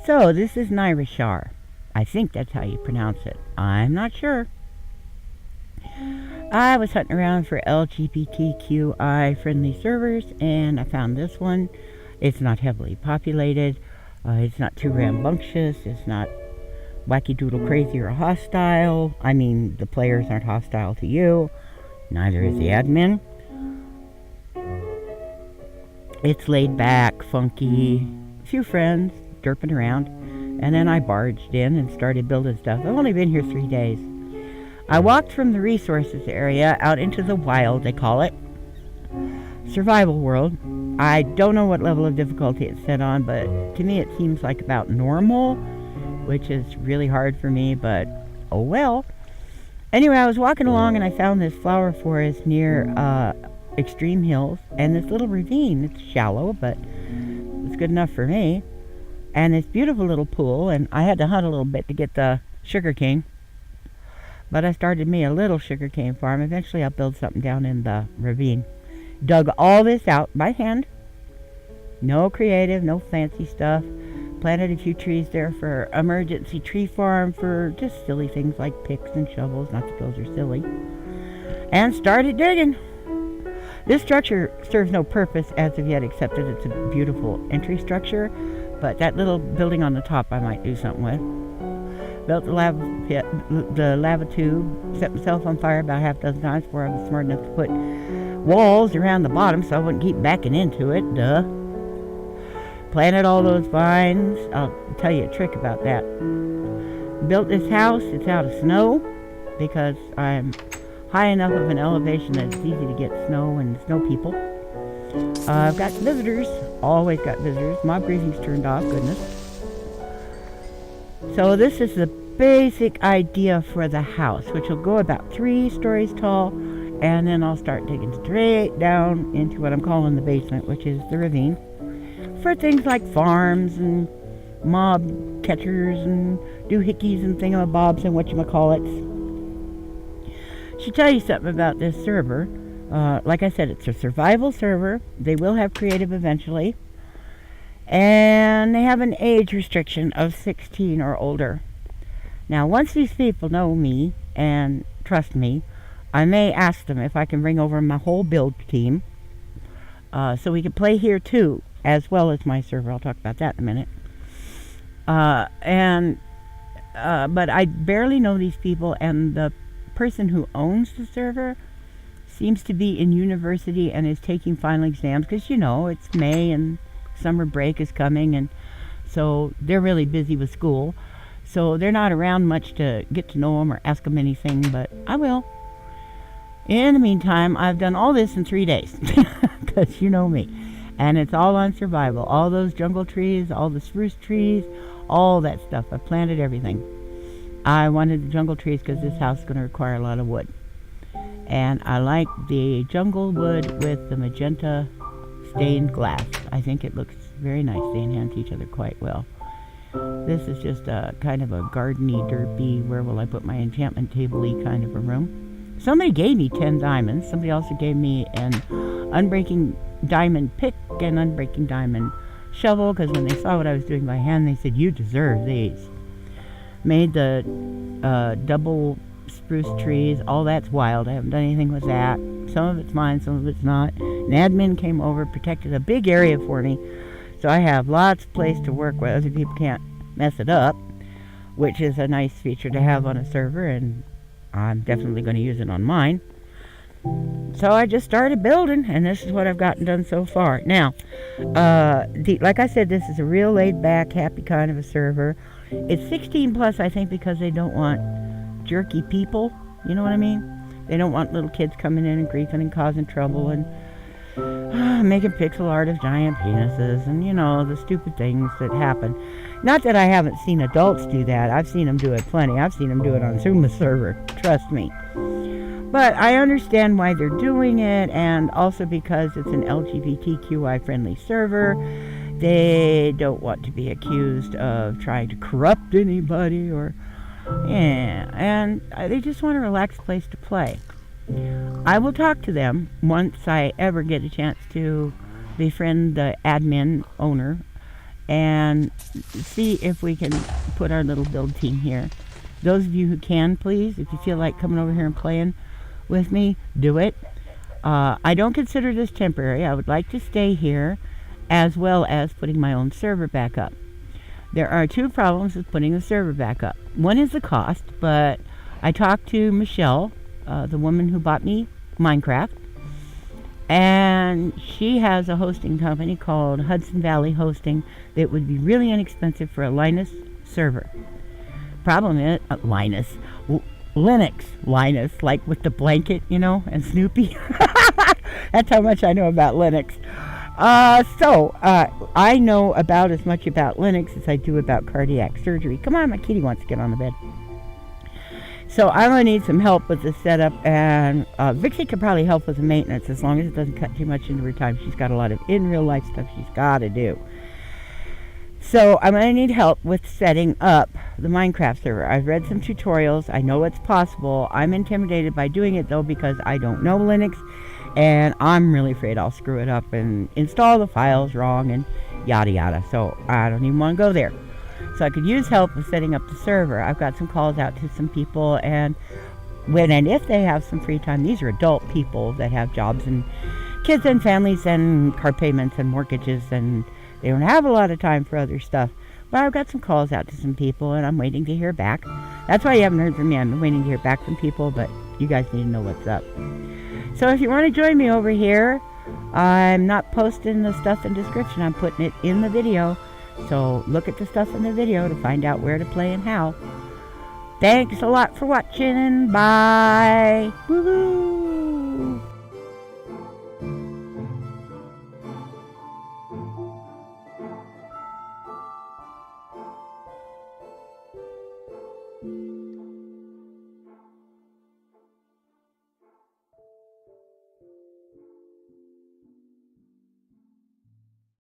So this is NyraChar. I think that's how you pronounce it. I'm not sure. I was hunting around for LGBTQI friendly servers and I found this one. It's not heavily populated. It's not too rambunctious. It's not wacky doodle crazy or hostile. I mean, the players aren't hostile to you. Neither is the admin. It's laid back, funky, a few friends derping around, and then I barged in and started building stuff. I've only been here 3 days. I walked from the resources area out into the wild, they call it, survival world. I don't know what level of difficulty it's set on, but to me it seems like about normal, which is really hard for me, but oh well. Anyway, I was walking along and I found this flower forest near extreme hills and this little ravine. It's shallow, but it's good enough for me. And this beautiful little pool, and I had to hunt a little bit to get the sugarcane. But I started me a little sugarcane farm. Eventually I'll build something down in the ravine. Dug all this out by hand. No creative, no fancy stuff. Planted a few trees there for emergency tree farm for just silly things like picks and shovels. Not that those are silly. And started digging. This structure serves no purpose as of yet except that it's a beautiful entry structure. But that little building on the top I might do something with. Built the lava pit, the lava tube, set myself on fire about half a dozen times before I was smart enough to put walls around the bottom so I wouldn't keep backing into it. Duh. Planted all those vines. I'll tell you a trick about that. Built this house. It's out of snow because I'm high enough of an elevation that it's easy to get snow and snow people. I've got visitors. Always got visitors. Mob greasing's turned off. Goodness. So this is the basic idea for the house, which will go about 3 stories tall, and then I'll start digging straight down into what I'm calling the basement, which is the ravine, for things like farms and mob catchers and doohickeys and thingamabobs and whatchamacallits. Should tell you something about this server. Like I said, it's a survival server. They will have creative eventually. And they have an age restriction of 16 or older. Now, once these people know me and trust me, I may ask them if I can bring over my whole build team so we can play here too, as well as my server. I'll talk about that in a minute. But I barely know these people, and the person who owns the server seems to be in university and is taking final exams because, you know, it's May and summer break is coming, and so they're really busy with school. So they're not around much to get to know them or ask them anything, but I will. In the meantime, I've done all this in 3 days because you know me. And it's all on survival. All those jungle trees, all the spruce trees, all that stuff. I planted everything. I wanted the jungle trees because this house is going to require a lot of wood. And I like the jungle wood with the magenta stained glass. I think it looks very nice. They enhance each other quite well. This is just a kind of a gardeny, derpy, where will I put my enchantment table-y kind of a room. Somebody gave me 10 diamonds. Somebody also gave me an unbreaking diamond pick and unbreaking diamond shovel, because when they saw what I was doing by hand, they said, you deserve these. Made the double spruce trees. All that's wild. I haven't done anything with that. Some of it's mine, some of it's not. An admin came over, protected a big area for me, so I have lots of place to work where other people can't mess it up, which is a nice feature to have on a server, and I'm definitely going to use it on mine. So I just started building, and this is what I've gotten done so far. Now, like I said, this is a real laid-back, happy kind of a server. It's 16 plus, I think, because they don't want jerky people. You know what I mean? They don't want little kids coming in and griefing and causing trouble and making pixel art of giant penises and, you know, the stupid things that happen. Not that I haven't seen adults do that. I've seen them do it plenty. I've seen them do it on Suma's server. Trust me. But I understand why they're doing it, and also because it's an LGBTQI friendly server. They don't want to be accused of trying to corrupt anybody or, yeah, and they just want a relaxed place to play. I will talk to them once I ever get a chance to befriend the admin owner and see if we can put our little build team here. Those of you who can, please, if you feel like coming over here and playing with me, do it. I don't consider this temporary. I would like to stay here, as well as putting my own server back up. There are two problems with putting the server back up. One is the cost, but I talked to Michelle, the woman who bought me Minecraft, and she has a hosting company called Hudson Valley Hosting that would be really inexpensive for a Linux server. Problem is, Linux, like with the blanket, and Snoopy. That's how much I know about Linux. So I know about as much about Linux as I do about cardiac surgery. Come on, my kitty wants to get on the bed. So I'm going to need some help with the setup, and Vixie could probably help with the maintenance as long as it doesn't cut too much into her time. She's got a lot of in-real-life stuff she's got to do. So I'm going to need help with setting up the Minecraft server. I've read some tutorials. I know it's possible. I'm intimidated by doing it, though, because I don't know Linux, and I'm really afraid I'll screw it up and install the files wrong and yada yada. So I don't even want to go there. So I could use help with setting up the server. I've got some calls out to some people, and when and if they have some free time, these are adult people that have jobs and kids and families and car payments and mortgages, and they don't have a lot of time for other stuff. But I've got some calls out to some people, and I'm waiting to hear back. That's why you haven't heard from me. I'm waiting to hear back from people, but you guys need to know what's up. So if you want to join me over here, I'm not posting the stuff in the description. I'm putting it in the video. So look at the stuff in the video to find out where to play and how. Thanks a lot for watching. Bye. Woohoo!